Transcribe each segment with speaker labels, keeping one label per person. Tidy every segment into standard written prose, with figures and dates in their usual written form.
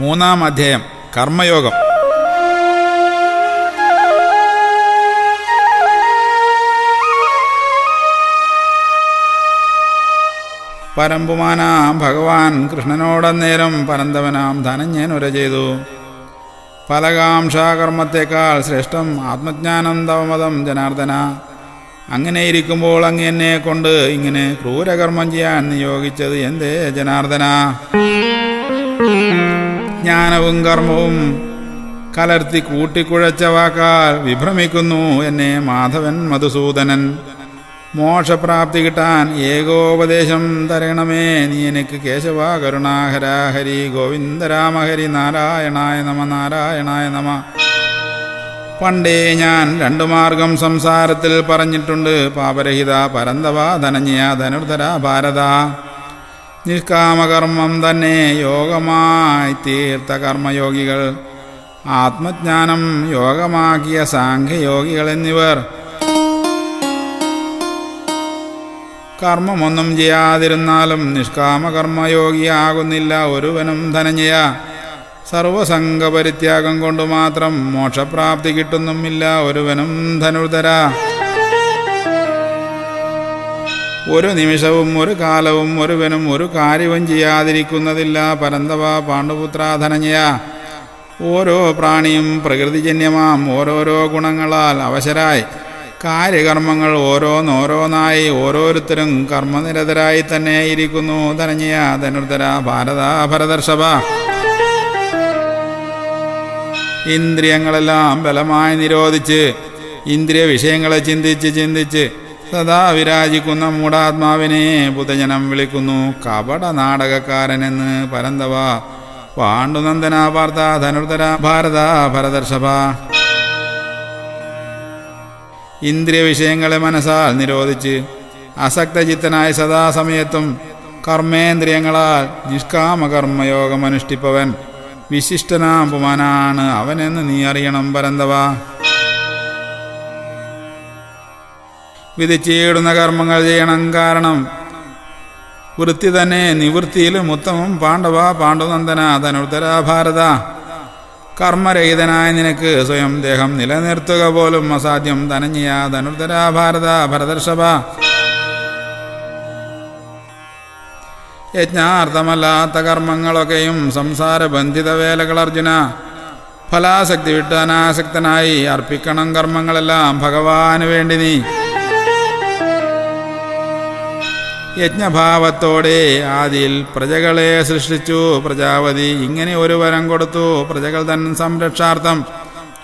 Speaker 1: മൂന്നാം അധ്യായം കർമ്മയോഗം. പരമ്പുമാനാം ഭഗവാൻ കൃഷ്ണനോടന്നേരം പരന്തവനാം ധനഞ്ജനുര ചെയ്തു. ഫലകാംക്ഷാകർമ്മത്തേക്കാൾ ശ്രേഷ്ഠം ആത്മജ്ഞാനം തവമതം ജനാർദ്ദന. അങ്ങനെയിരിക്കുമ്പോൾ അങ്ങ് എന്നെ കൊണ്ട് ഇങ്ങനെ ക്രൂരകർമ്മം ചെയ്യാൻ നിയോഗിച്ചത് എന്തേ ജനാർദ്ദന? ജ്ഞാനവും കർമ്മവും കലർത്തി കൂട്ടിക്കുഴച്ച വാക്കാൽ വിഭ്രമിക്കുന്നു എന്നെ മാധവൻ മധുസൂദനൻ. മോക്ഷപ്രാപ്തി കിട്ടാൻ ഏകോപദേശം തരണമേ നീ എനിക്ക് കേശവ കരുണാഹര. ഹരി ഗോവിന്ദ രാമ ഹരി നാരായണായ നമ നാരായണായ നമ. പണ്ടേ ഞാൻ രണ്ടു മാർഗം സംസാരത്തിൽ പറഞ്ഞിട്ടുണ്ട്. പാപരഹിത പരന്തവ ധനഞ്ജയ ധനുർധര ഭാരത. നിഷ്കാമകർമ്മം തന്നെ യോഗമായി തീർത്ത കർമ്മയോഗികൾ, ആത്മജ്ഞാനം യോഗമാക്കിയ സാഖ്യയോഗികൾ എന്നിവർ കർമ്മമൊന്നും ചെയ്യാതിരുന്നാലും നിഷ്കാമകർമ്മയോഗിയാകുന്നില്ല ഒരുവനും ധനഞ്ജയ. സർവസംഗപരിത്യാഗം കൊണ്ട് മാത്രം മോക്ഷപ്രാപ്തി കിട്ടുന്നുമില്ല ഒരുവനും ധനുർധര. ഒരു നിമിഷവും ഒരു കാലവും ഒരുവനും ഒരു കാര്യവും ചെയ്യാതിരിക്കുന്നതില്ല പരന്തവ പാണ്ഡുപുത്ര ധനഞ്ജയ. ഓരോ പ്രാണിയും പ്രകൃതിജന്യമാം ഓരോരോ ഗുണങ്ങളാൽ അവശരായി കാര്യകർമ്മങ്ങൾ ഓരോന്നോരോന്നായി ഓരോരുത്തരും കർമ്മനിരതരായി തന്നെ ഇരിക്കുന്നു ധനഞ്ജയ ധനുർധര ഭാരത ഭരതർഷഭ. ഇന്ദ്രിയങ്ങളെല്ലാം ബലമായി നിരോധിച്ച് ഇന്ദ്രിയ വിഷയങ്ങളെ ചിന്തിച്ച് സദാ വിരാജിക്കുന്ന മൂഢാത്മാവിനെ ബുധജനം വിളിക്കുന്നു കപട നാടകക്കാരനെന്ന് പരന്തവ പാണ്ഡുനന്ദന പാർത്ഥ ധനുർധര ഭാരത ഭരതർഷഭ. ഇന്ദ്രിയ വിഷയങ്ങളെ മനസ്സാൽ നിരോധിച്ച് അസക്തചിത്തനായി സദാസമയത്തും കർമ്മേന്ദ്രിയങ്ങളാൽ നിഷ്കാമകർമ്മയോഗം അനുഷ്ഠിപ്പവൻ വിശിഷ്ടനാം പുമാനാണ് അവനെന്ന് നീ അറിയണം പരന്തവ. വിധിച്ചിടുന്ന കർമ്മങ്ങൾ ചെയ്യണം, കാരണം വൃത്തി തന്നെ നിവൃത്തിയിലും ഉത്തമം പാണ്ഡവ പാണ്ഡുനന്ദന ധനുർധര ഭാരത. കർമ്മരഹിതനായ നിനക്ക് സ്വയം ദേഹം നിലനിർത്തുക പോലും അസാധ്യം ധനഞ്ജയ ധനുർധര ഭാരത ഭരതർഷഭ. യജ്ഞാർത്ഥമല്ലാത്ത കർമ്മങ്ങളൊക്കെയും സംസാരബന്ധിത വേലകൾ അർജുന. ഫലാസക്തി വിട്ട് അനാസക്തനായി അർപ്പിക്കണം കർമ്മങ്ങളെല്ലാം ഭഗവാന് വേണ്ടി നീ. യജ്ഞഭാവത്തോടെ ആദിയിൽ പ്രജകളെ സൃഷ്ടിച്ചു പ്രജാപതി. ഇങ്ങനെ ഒരു വരം കൊടുത്തു പ്രജകൾ തൻ സംരക്ഷാർത്ഥം.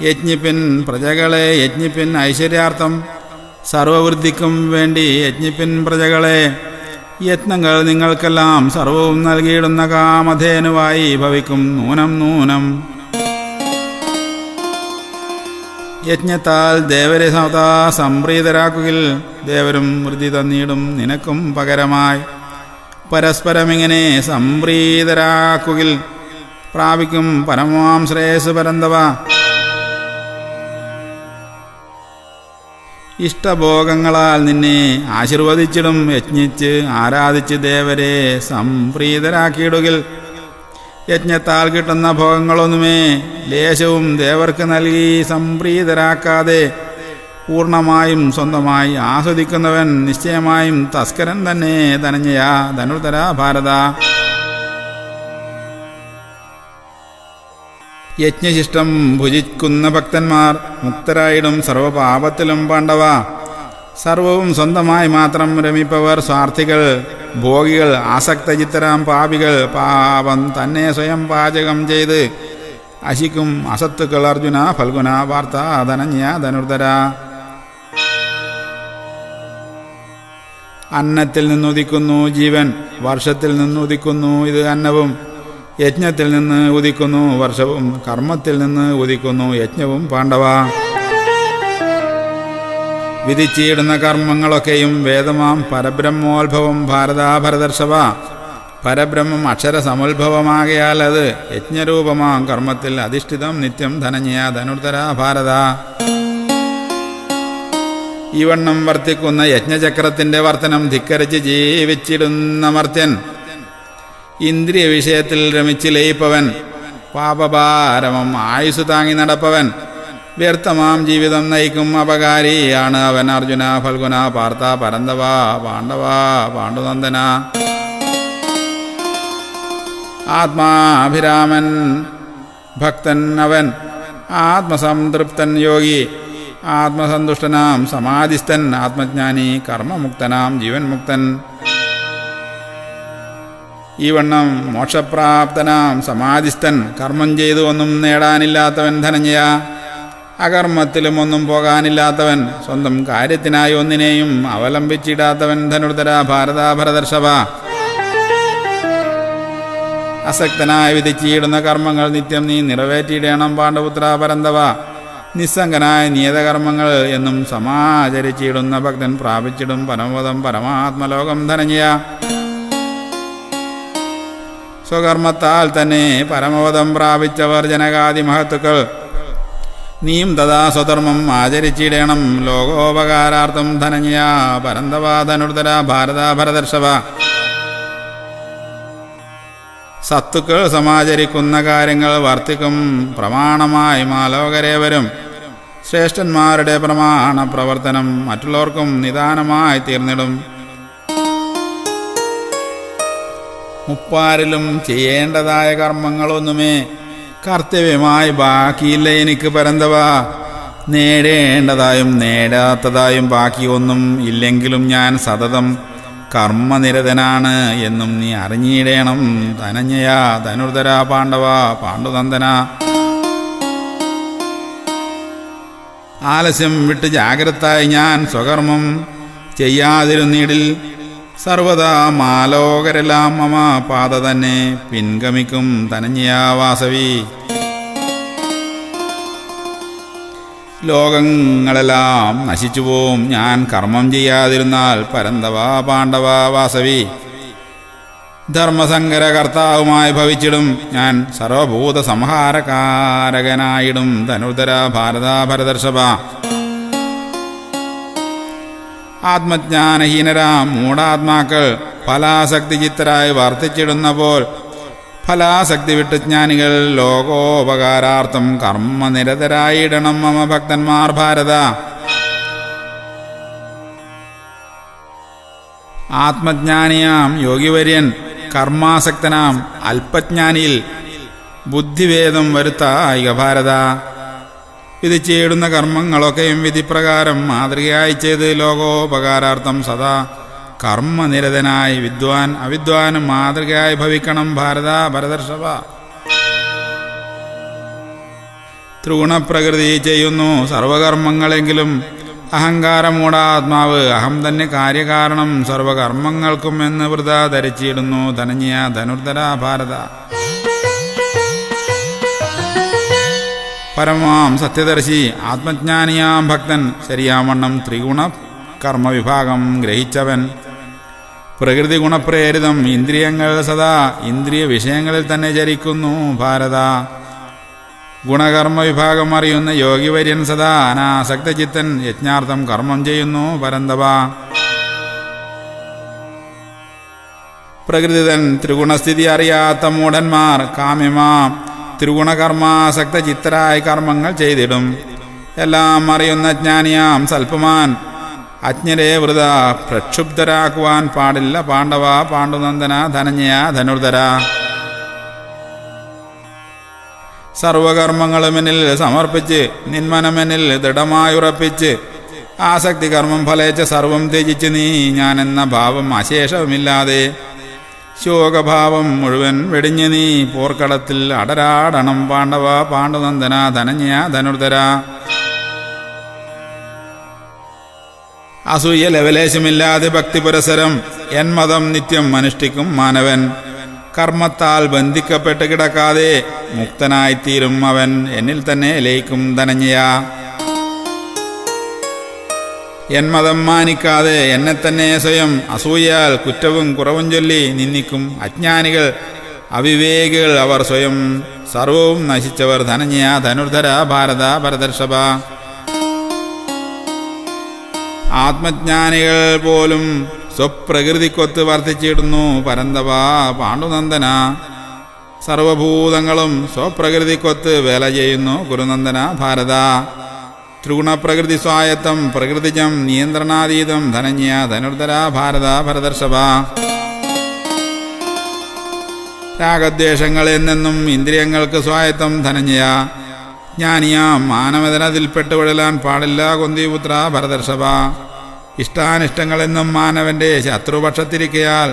Speaker 1: യജ്ഞിപ്പിൻ പ്രജകളെ യജ്ഞിപ്പിൻ ഐശ്വര്യാർത്ഥം. സർവവൃദ്ധിക്കും വേണ്ടി യജ്ഞിപ്പിൻ പ്രജകളെ. യത്നങ്ങൾ നിങ്ങൾക്കെല്ലാം സർവവും നൽകിയിടുന്ന കാമധേനുവായി ഭവിക്കും നൂനം നൂനം. യജ്ഞത്താൽ ദേവരെ സദാ സംപ്രീതരാക്കുകിൽ ദേവരും വൃദ്ധി തന്നിടും നിനക്കും പകരമായി. പരസ്പരമിങ്ങനെ സംപ്രീതരാക്കുകിൽ പ്രാപിക്കും പരമാം ശ്രേയസ് പരന്തവ. ഇഷ്ടഭോഗങ്ങളാൽ നിന്നെ ആശീർവദിച്ചിടും യജ്ഞിച്ച് ആരാധിച്ച് ദേവരെ സംപ്രീതരാക്കിയിടുകിൽ. യജ്ഞത്താൽ കിട്ടുന്ന ഭോഗങ്ങളൊന്നുമേ ലേശവും ദേവർക്ക് നൽകി സംപ്രീതരാക്കാതെ പൂർണ്ണമായും സ്വന്തമായി ആസ്വദിക്കുന്നവൻ നിശ്ചയമായും തസ്കരൻ തന്നെ ധനഞ്ജയ ധനുർധര ഭാരത. യജ്ഞശിഷ്ടം ഭുജിക്കുന്ന ഭക്തന്മാർ മുക്തരായിടും സർവപാപത്തിലും പാണ്ഡവ. സർവവും സ്വന്തമായി മാത്രം രമിപ്പവർ സ്വാർത്ഥികൾ ഭോഗികൾ ആസക്തചിത്തരാം പാപികൾ. പാപം തന്നെ സ്വയം പാചകം ചെയ്ത് അശിക്കും അസത്തുക്കൾ അർജുന ഫൽഗുന വാർത്ത ധനഞ്ജയ ധനുർധര. അന്നത്തിൽ നിന്നുദിക്കുന്നു ജീവൻ, വർഷത്തിൽ നിന്നുദിക്കുന്നു ഇത് അന്നവും. യജ്ഞത്തിൽ നിന്ന് ഉദിക്കുന്നു വർഷവും, കർമ്മത്തിൽ നിന്ന് ഉദിക്കുന്നു യജ്ഞവും പാണ്ഡവ. വിധിച്ചിടുന്ന കർമ്മങ്ങളൊക്കെയും വേദമാം പരബ്രഹ്മോത്ഭവം ഭാരത ഭരതർഷഭ. പരബ്രഹ്മം അക്ഷരസമുത്ഭവമാകയാൽ അത് യജ്ഞരൂപമാം കർമ്മത്തിൽ അധിഷ്ഠിതം നിത്യം ധനഞ്ജയ ധനുർധര ഭാരത. ഈ വണ്ണം വർത്തിക്കുന്ന യജ്ഞചക്രത്തിന്റെ വർത്തനം ധിക്കരിച്ച് ജീവിച്ചിടുന്ന മർത്യൻ ഇന്ദ്രിയ വിഷയത്തിൽ രമിച്ച് ലയിപ്പവൻ പാപഭാരമം ആയുസ് താങ്ങി നടപ്പവൻ. വ്യർത്ഥമാം ജീവിതം നയിക്കും അപകാരിയാണ് അവൻ. അർജുന, ഫൽഗുന, പാർത്ഥ, പരന്തവ, പാണ്ഡവ, പാണ്ഡുനന്ദന. ആത്മാഭിരാമൻ ഭക്തൻ അവൻ, ആത്മസംതൃപ്തൻ യോഗി, ആത്മസന്തുഷ്ടനാം സമാധിസ്ഥൻ, ആത്മജ്ഞാനി, കർമ്മമുക്തനാം ജീവൻ മുക്തൻ. ഈ വണ്ണം മോക്ഷപ്രാപ്തനാം സമാധിസ്ഥൻ, കർമ്മം ചെയ്തു ഒന്നും നേടാനില്ലാത്തവൻ ധനഞ്ജയ, അകർമ്മത്തിലും ഒന്നും പോകാനില്ലാത്തവൻ, സ്വന്തം കാര്യത്തിനായി ഒന്നിനെയും അവലംബിച്ചിടാത്തവൻ ധനുർധര, ഭാരത, ഭരതർഷഭ. അസക്തനായി വിധിച്ചിടുന്ന കർമ്മങ്ങൾ നിത്യം നീ നിറവേറ്റിയിടണം പാണ്ഡുപുത്ര, പരന്തവ. നിസ്സംഗനായ നിയതകർമ്മങ്ങൾ എന്നും സമാചരിച്ചിടുന്ന ഭക്തൻ പ്രാപിച്ചിടും പരമപദം, പരമാത്മലോകം ധനഞ്ജയ. സ്വകർമ്മത്താൽ തന്നെ പരമപദം പ്രാപിച്ചവർ ജനകാദി മഹത്തുക്കൾ. നീയും തഥാ സ്വധർമ്മം ആചരിച്ചിടണം ലോകോപകാരാർത്ഥം ധനഞ്ജയ, പരന്തവ, ധനുർധര, ഭാരത, ഭരതർഷഭ. സത്തുക്കൾ സമാചരിക്കുന്ന കാര്യങ്ങൾ വർത്തിക്കും പ്രമാണമായി മാലോകരെ വരും. ശ്രേഷ്ഠന്മാരുടെ പ്രമാണ പ്രവർത്തനം മറ്റുള്ളവർക്കും നിദാനമായി തീർന്നിടും. മുപ്പാരിലും ചെയ്യേണ്ടതായ കർമ്മങ്ങളൊന്നുമേ കർത്തവ്യമായി ബാക്കിയില്ല എനിക്ക് പരന്തവ. നേടേണ്ടതായും നേടാത്തതായും ബാക്കി ഒന്നും ഇല്ലെങ്കിലും ഞാൻ സതതം കർമ്മനിരതനാണ് എന്നും നീ അറിഞ്ഞിടേണം ധനഞ്ജയ, ധനുർധര, പാണ്ഡവ, പാണ്ഡുനന്ദന. ആലസ്യം വിട്ട് ജാഗ്രതായി ഞാൻ സ്വകർമ്മം ചെയ്യാതിരുന്നിടിൽ സർവദാ മാലോകരെല്ലാം മമ പാത തന്നെ പിൻഗമിക്കും ധനഞ്ജയ, വാസവി. ലോകങ്ങളെല്ലാം നശിച്ചുപോവും ഞാൻ കർമ്മം ചെയ്യാതിരുന്നാൽ പരന്തവ, പാണ്ഡവ, വാസവി. ധർമ്മസങ്കര കർത്താവുമായി ഭവിച്ചിടും ഞാൻ, സർവഭൂത സംഹാരകാരകനായിടും ധനുർധര, ഭാരത, ഭരതർഷഭ. ആത്മജ്ഞാനഹീനരാം മൂഢാത്മാക്കൾ ഫലാസക്തി ചിത്തരായി വർത്തിച്ചിടുന്നപ്പോൾ ഫലാസക്തി വിട്ട് ജ്ഞാനികൾ ലോകോപകാരാർത്ഥം കർമ്മനിരതരായിടണം മമ ഭക്തന്മാർ ഭാരത. ആത്മജ്ഞാനിയാം യോഗിവര്യൻ കർമാസക്തനാം അല്പജ്ഞാനിയിൽ ബുദ്ധിഭേദം വരുത്തായിക ഭാരത. വിധിച്ചിടുന്ന കർമ്മങ്ങളൊക്കെയും വിധിപ്രകാരം മാതൃകയായി ചെയ്ത് ലോകോപകാരാർത്ഥം സദാ കർമ്മനിരതനായി വിദ്വാൻ അവിദ്വാനും മാതൃകയായി ഭവിക്കണം ഭാരത, ഭരതർഷഭ. ത്രിഗുണപ്രകൃതി ചെയ്യുന്നു സർവകർമ്മങ്ങളെങ്കിലും അഹങ്കാരമൂഢാത്മാവ് അഹം തന്നെ കാര്യകാരണം സർവകർമ്മങ്ങൾക്കും എന്ന് വൃത ധരിച്ചിടുന്നു ധനഞ്ജയ, ധനുർധര, ഭാരത. പരമാം സത്യദർശി ആത്മജ്ഞാനിയാം ഭക്തൻ ശരിയാവണ്ണം ത്രിഗുണ കർമ്മവിഭാഗം ഗ്രഹിച്ചവൻ. പ്രകൃതി ഗുണപ്രേരിതം ഇന്ദ്രിയങ്ങൾ സദാ ഇന്ദ്രിയ വിഷയങ്ങളിൽ തന്നെ ചരിക്കുന്നു ഭാരത. ഗുണകർമ്മ വിഭാഗം അറിയുന്ന യോഗിവര്യൻ സദാ അനാസക്തചിത്തൻ യജ്ഞാർത്ഥം കർമ്മം ചെയ്യുന്നു പരന്തവ. പ്രകൃതിതൻ ത്രിഗുണസ്ഥിതി അറിയാത്ത മൂഢന്മാർ കാമ്യമാം ത്രിഗുണകർമാസക്ത ചിത്തരായ കർമ്മങ്ങൾ ചെയ്തിടും. എല്ലാം അറിയുന്ന ജ്ഞാനിയാം സൽപ്പമാൻ അജ്ഞരെ വൃത പ്രക്ഷുബ്ധരാക്കുവാൻ പാടില്ല പാണ്ഡവ, പാണ്ഡുനന്ദന, ധനഞ്ജയ, ധനുർധര. സർവകർമ്മങ്ങളും എന്നിൽ സമർപ്പിച്ച് നിന്മനമെന്നിൽ ദൃഢമായുറപ്പിച്ച് ആസക്തി കർമ്മം ഫലേച്ച സർവം ത്യജിച്ച് നീ ഞാനെന്ന ഭാവം അശേഷവുമില്ലാതെ ശോകഭാവം മുഴുവൻ വെടിഞ്ഞ് നീ പോർക്കളത്തിൽ അടരാടണം പാണ്ഡവ, പാണ്ഡുനന്ദന, ധനഞ്ജയ, ധനുർധര. അസൂയ ലവലേശമില്ലാതെ ഭക്തിപുരസരം എന്മതം നിത്യം അനുഷ്ഠിക്കും മാനവൻ. കർമ്മത്താൽ ബന്ധിക്കപ്പെട്ട് കിടക്കാതെ മുക്തനായിത്തീരും അവൻ എന്നിൽ തന്നെ ലയിക്കും ധനഞ്ജയ. എന്മതം മാനിക്കാതെ എന്നെ തന്നെ സ്വയം അസൂയാൽ കുറ്റവും കുറവും ചൊല്ലി നിന്ദിക്കും അജ്ഞാനികൾ അവിവേകികൾ അവർ സ്വയം സർവവും നശിച്ചവർ ധനഞ്ജയ, ധനുർധര, ഭാരത, ഭരതർഷഭ. ആത്മജ്ഞാനികൾ പോലും സ്വപ്രകൃതിക്കൊത്ത് വർത്തിച്ചിടുന്നു പരന്തവ, പാണ്ഡുനന്ദന. സർവഭൂതങ്ങളും സ്വപ്രകൃതിക്കൊത്ത് വേല ചെയ്യുന്നു കുരുനന്ദന ഭാരത. ത്രിഗുണപ്രകൃതി സ്വായത്തം പ്രകൃതിജം നിയന്ത്രണാതീതം ധനഞ്യ ധനുർധര ഭാരത ഭരതർഷഭ. രാഗദ്വേഷങ്ങൾ എന്നെന്നും ഇന്ദ്രിയങ്ങൾക്ക് സ്വായത്തം ധനഞ്ജയ. ജ്ഞാനിയാം മാനവതനതിൽപ്പെട്ട് വിടലാൻ പാടില്ല കുന്തിപുത്ര ഭരതർഷഭ. ഇഷ്ടാനിഷ്ടങ്ങളെന്നും മാനവന്റെ ശത്രുപക്ഷത്തിരിക്കയാൽ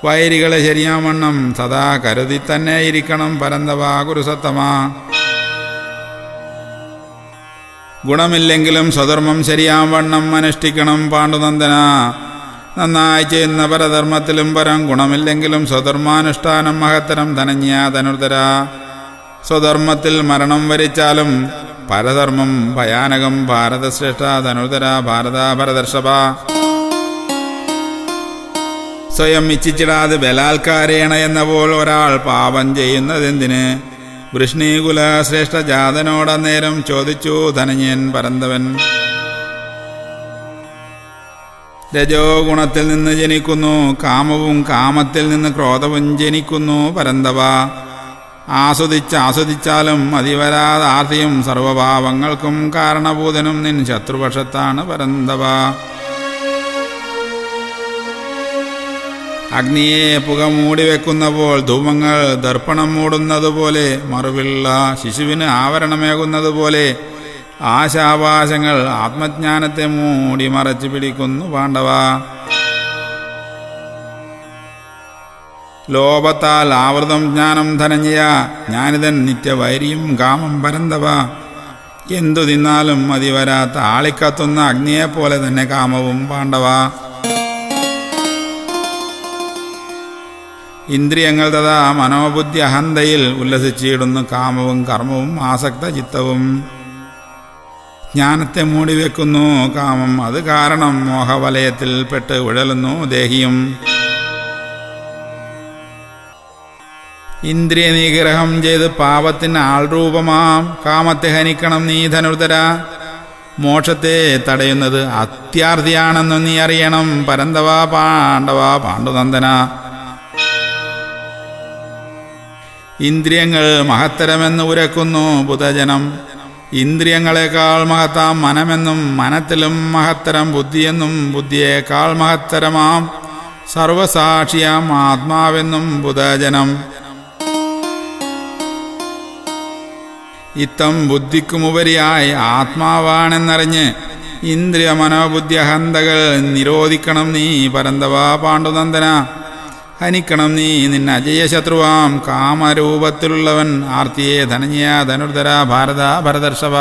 Speaker 1: വൈരികളെ ശരിയാവണ്ണം സദാ കരുതി തന്നെ ഇരിക്കണം പരന്തവ ഗുരുസത്തമാ. ഗുണമില്ലെങ്കിലും സ്വധർമ്മം ശരിയാവണ്ണം അനുഷ്ഠിക്കണം പാണ്ഡുനന്ദന. നന്നായി ചെയ്യുന്ന പരധർമ്മത്തിലും പരം, ഗുണമില്ലെങ്കിലും സ്വധർമാനുഷ്ഠാനം മഹത്തരം ധനഞ്യ ധനുർധര. സ്വധർമ്മത്തിൽ മരണം വരിച്ചാലും പരധർമ്മം ഭയാനകം ഭാരതശ്രേഷ്ഠ ധനുർധര ഭാരത ഭരതർഷഭ. സ്വയം ഇച്ഛിച്ചിടാതെ ബലാത്കാരേണ എന്ന പോൽ ഒരാൾ പാപം ചെയ്യുന്നതെന്തിന്? വൃഷ്ണീകുല ശ്രേഷ്ഠ ജാതനോടന്നേരം ചോദിച്ചു ധനഞ്ജൻ പരന്തവൻ. രജോ ഗുണത്തിൽ നിന്ന് ജനിക്കുന്നു കാമവും, കാമത്തിൽ നിന്ന് ക്രോധവും ജനിക്കുന്നു പരന്തവ. ആസ്വദിച്ചാലും അതിവരാതാർത്തിയും സർവഭാവങ്ങൾക്കും കാരണഭൂതനും നിൻ ശത്രുപക്ഷത്താണ് പരന്തവ. അഗ്നിയെ പുക മൂടിവെക്കുന്നപ്പോൾ ധൂമങ്ങൾ ദർപ്പണം മൂടുന്നതുപോലെ, മറുപിള്ള ശിശുവിന് ആവരണമേകുന്നതുപോലെ ആശാപാശങ്ങൾ ആത്മജ്ഞാനത്തെ മൂടി മറച്ചു പിടിക്കുന്നു പാണ്ഡവ. ലോപത്താൽ ആവൃതം ജ്ഞാനം ധനഞ്ജയ. ജ്ഞാനിതൻ നിത്യവൈരിയും കാമം പരന്തവ. എന്തു തിന്നാലും മതി വരാത്ത ആളിക്കത്തുന്ന അഗ്നിയെപ്പോലെ തന്നെ കാമവും പാണ്ഡവ. ഇന്ദ്രിയങ്ങൾ തഥാ മനോബുദ്ധി അഹന്തയിൽ ഉല്ലസിച്ചിടുന്നു കാമവും കർമ്മവും ആസക്ത ചിത്തവും. ജ്ഞാനത്തെ മൂടിവെക്കുന്നു കാമം, അത് കാരണം മോഹവലയത്തിൽ പെട്ട് ഉഴലുന്നു ദേഹിയും. ഇന്ദ്രിയ നിഗ്രഹം ചെയ്ത് പാപത്തിന് ആൾരൂപമാം കാമത്തെ ഹനിക്കണം നീ ധനുർധര. മോക്ഷത്തെ തടയുന്നത് അത്യാർത്ഥിയാണെന്ന് നീ അറിയണം പരന്തവ പാണ്ഡവ പാണ്ഡുനന്ദന. ഇന്ദ്രിയങ്ങൾ മഹത്തരമെന്ന് ഉരക്കുന്നു ബുധജനം. ഇന്ദ്രിയങ്ങളെക്കാൾ മഹത്താം മനമെന്നും, മനത്തിലും മഹത്തരം ബുദ്ധിയെന്നും, ബുദ്ധിയേക്കാൾ മഹത്തരമാം സർവസാക്ഷിയാം ആത്മാവെന്നും ബുധജനം. ഇത്തം ബുദ്ധിക്കുമുപരിയായി ആത്മാവാണെന്നറിഞ്ഞ് ഇന്ദ്രിയ മനോബുദ്ധി അഹന്തകൾ നിരോധിക്കണം നീ പരന്തവ പാണ്ഡുനന്ദന. ഹനിക്കണം നീ നിന്ന അജയശത്രുവാം കാമരൂപത്തിലുള്ളവൻ ആർത്തിയെ ധനഞ്ജയ ധനുർധര ഭാരത ഭരതർഷഭ.